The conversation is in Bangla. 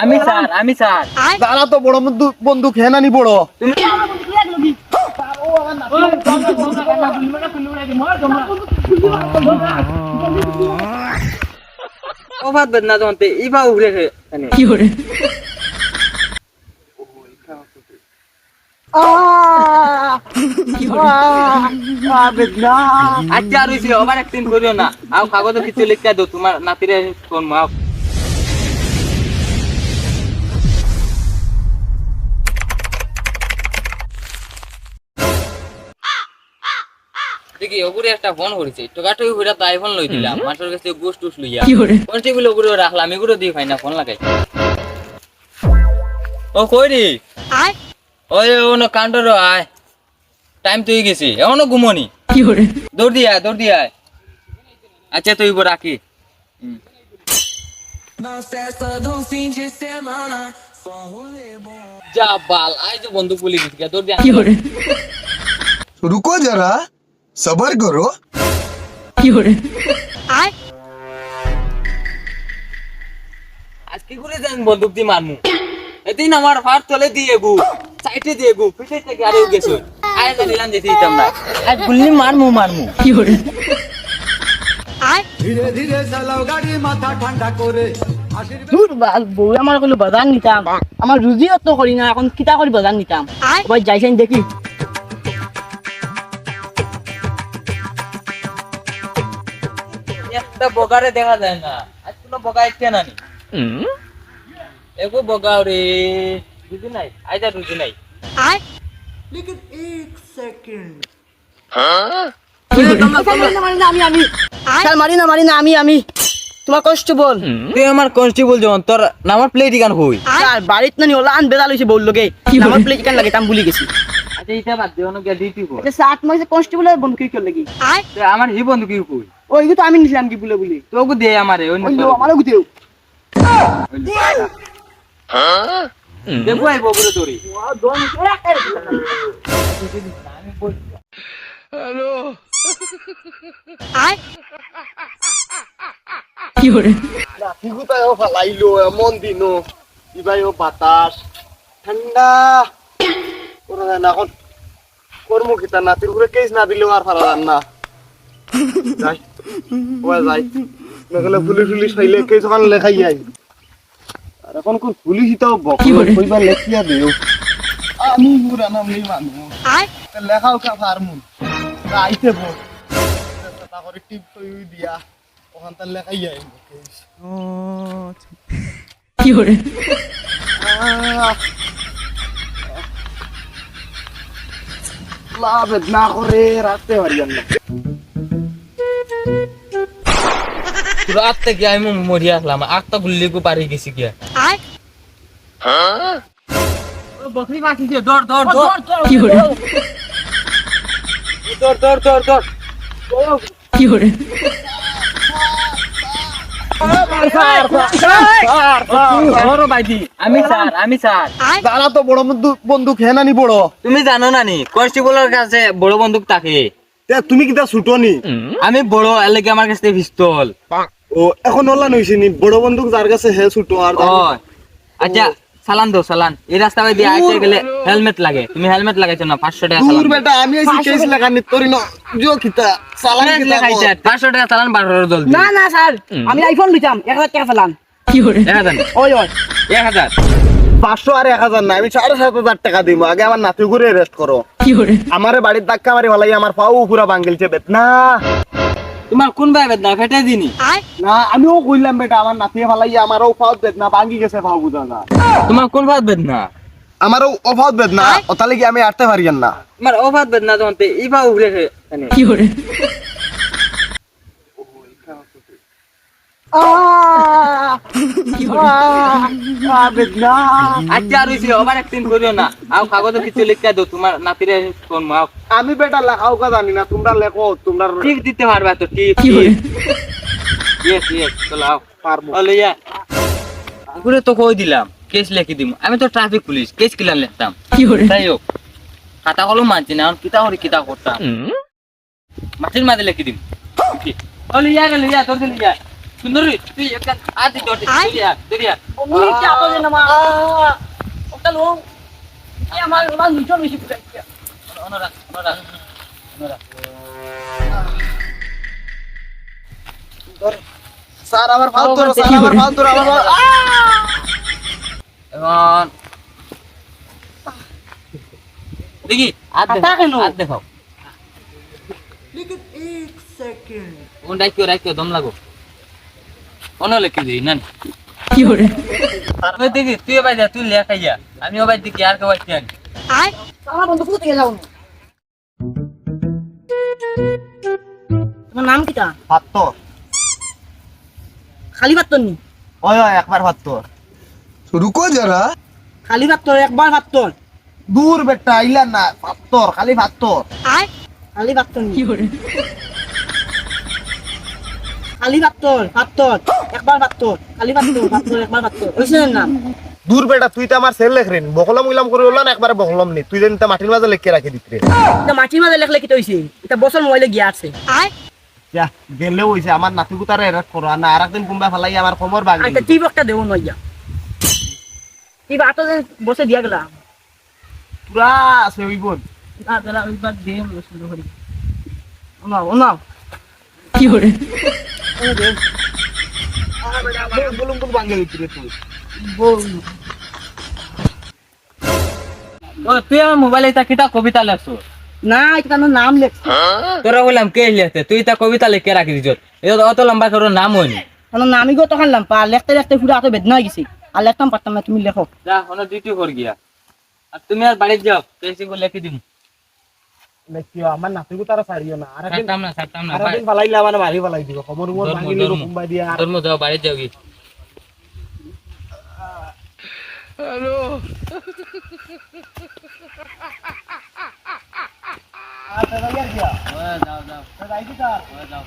আমি স্যার তারা তো বড় বন্দুক হ্যাঁ নানি বড় অবাধ বেদনা তোমাতে ইবা উড়ে কি করে আচ্ছা আর হইছে ওভার অ্যাক্টিং করিও না আও কাগজে কিছু লিখে দাও তোমার নাতিরে কোন মাও দেখি ওগুরে একটা ফোন করেছে টোকাটুই হইরা তো আইফোন লই দিলাম মাস্টার কাছে গোস্ট টুস লইয়া কি করে কনস্টেবল ওগুরে রাখলাম এগুলো দি ভাই না ফোন লাগাই ও কই রে আয় ওই ওনো কাউন্টার আয় টাইম তো হয়ে গেছে এখনো ঘুমোনি কি করে দৌড় দিয়ে আয় আচ্ছা তুই বড় রাখি যা বাল আই তো বন্ধু পুলিশ দিকে দৌড় দিয়ে কি করে रुको जरा सबर करो কি করে আয় আজকে করে যান বন্দুক দিয়ে মারমু এদিন আমার ফার তলে দিয়ে গু সাইডে দিয়ে গু পিছে থেকে আরে গেছো আয় না দিলাম যেতে দিতাম না আজ গুল্লি মারমু কি করে আয় धीरे धीरे चलाओ गाड़ी माथा ठंडा करे দূর বাল বউ আমার কইলো বাজার নিতাম আমার রুজিও তো করি না এখন কিতা করি বাজার নিতাম ওই যাইছেন দেখি একটা বগারে দেখা যায় না আজ কোনো বগা ইচ্ছে না নি এগো বগা রে রুজি নাই আইদা রুজি নাই আয় মারি না আমি তোমার কষ্ট বল তুই আমার কনস্টেবল জন তোর নামার প্লেট গান হই স্যার বাড়িত না নিও লান বেজাল হইছে বল লগে আমার প্লেট কেন লাগে তাম ভুলি গেছি আচ্ছা এটা বাদ দে অন্য গিয়া ডিউটি কর আচ্ছা সাত মাসে কনস্টেবলের বন্ধু কি করলে কি আমার হি বন্ধু কি কই ওই তো আমি নিছিলাম কি বলে বলি তোকে দে আমারে অন্য ওই আমারও গুতেও দেখো আইবো বড় তোরি আয় কি করে ঠিকুতায় ফালাইলো এমন দিনো ইবাইও বাতাস ঠান্ডা কোনো না এখন কর্মকিতা নাতির উপরে কেস না দিলেও আর ফালা যান না যাই ওয়া যাই নগলে পুলিশ হইলে কেস ওখানে লেখাই যাই আর এখন কোন পুলিশ হিতাও কইবার লেখিয়া দেও আমি পুরা নাম নেই মানুষ আয় লেখাও কা ফার্মুন আইতে বো তা করে টিপ কই দিয়া ওখান তার লেখাই যাই কেস কি করে লাভ না করে রাখতে পারি না রাত থেকে আমি মরি আসলাম আটটা গুল্লি কো পারি গেছি গিয়া আয় বকরি বাঁচিছে দৌড় কি করে দৌড় কি করে আমি স্যার তারা তো বড় বন্দুক হ্যাঁ নানি বড় তুমি জানো না নি কনস্টেবলের কাছে বড় বন্দুক থাকে তুমি কিতা ছুটনি আমি বড় এলাকে আমার কাছে পিস্তল ও এখন ওলা নইছে নি বড় বন্দুক যার কাছে হে ছুটো আর আচ্ছা চালান দাও চালান এই রাস্তা দিয়ে আইতে গেলে হেলমেট লাগে তুমি হেলমেট লাগাইছো না 500 টাকা দূর বেটা আমি আইছি কেস লাগানি তোরি ন জিও কিতা চালান কিতা লাগাইছে 500 টাকা চালান 12 জলদি না না স্যার আমি আইফোন লইতাম 1000 টাকা ফেলান কি করে 1000 ওই 1000 500 আর 1000 না আমি 7,500 টাকা দিব আগে আমার নাতি করে রেস্ট করো কি করে আমারে বাড়ির ধাক্কা মারি ভালাই আমার পাও পুরা ভাঙিলছে বেদনা তোমার কোন ভাই বেদনা ফেটে দিনি আয় না আমিও কইলাম বেটা আমার নাতি ভালাই আমারও পাও বেদনা ভাঙি গেছে পাও বুঝা না তোমার কোন ভাই বেদনা আমারও অভাব বেদনা ওতালে কি আমি আটতে পারি না তোমার অভাব বেদনা তোমাতে ইবা উড়ে কি করে বেদনা আচ্ছা আর হইছে ওভার অ্যাক্টিং করিও না আও কাগজে কিছু লিখে দাও তোমার নাতিরে কোন মাও আমি বেটা লেখাও কা জানি না তোমরা লেখো তোমরা ঠিক দিতে পারবা তো ঠিক কি করে ইয়েস চলো পারবো লইয়া ঘুরে তো কই দিলাম কেস লিখে দিমু আমি তো ট্রাফিক পুলিশ কেস কিলার লিখতাম কি করে তাই হোক খাতা কলম মানছি না কিতা করতাম মাটির মাঝে লিখে দিম লইয়া তোর লইয়া সুন্দরী তুই একটা আদি দটে দরিয়া বমি চাপো যে নামা ওটা লো এ আমার নিচে বেশি পুরাইছে অনরা স্যার আমার ফাল ধরো স্যার আমার ফাল ধরো আমার এখন দেখি হাতা কেন? হাত দেখাও ওন রাখিও দম লাগো অনলে কি দিই না কি hore তুই দেখি তুই ভাই যা তুই লেখাই যা আমি ভাই দেখি আর কেউ আসছি আমার বন্ধু কোথায় গেল তোমার নাম কিটা ফাত্তর খালি ভাত নি ওই ওই একবার ফাত্তর रुको जरा খালি ভাত একবার ভাত দূর বেটা আইলা না ফাত্তর খালি ফাত্তর খালি ভাত নি কি hore খালি ভাত একবার ভাত খালি ভাত একবার ভাত ওইছে নাম দূর বেটা তুই তো আমার সেল লেখরেন বকলম উইলাম করে হলো না একবারে বকলম নি তুই যেন তা মাটির মাঝে লেখকে রাখি দিতে এটা মাটির মাঝে লেখলে কি হইছে এটা বছর মোবাইলে গিয়া আছে যা গেলেও হইছে আমার নাতি কুতারে এরাক করো না আরেকদিন কুম্বা ফেলাই আমার কোমর ভাঙি একটা টিপকটা দেব নইয়া টিপ আতো বসে দিয়া গেলা পুরা আছে ওই বোন না দাদা ওইবার দে শুরু করি ওনা কি hore বলুম বল ভাঙে দিতে তুই ও তুই আমার মোবাইলে তা কিটা কবিতা লেখছো না এটা নাম লেখছে তোরা বললাম কে লিখতে তুই তা কবিতা লিখে রাখি দিছ এটা অত লম্বা করে নাম হয়নি কারণ নামি গো তখন লাম পা লেখতে লেখতে পুরো এত বেদনা হয়ে গেছে আর লেখতাম পারতাম না তুমি লেখো যা ওনা ডিউটি কর গিয়া আর তুমি আর বাড়ি যাও পেছি করে লিখে দিম লেখিও আমার নাতি কুতারে ছাড়িও না আরেকদিন ছাড়তাম না আরেকদিন ফেলাইলে আমার মারি ফেলাই দিব কোমর মোর ভাঙি নিব কুম্বা দিয়া তোর মো যাও বাড়ি যাও কি যাও যাও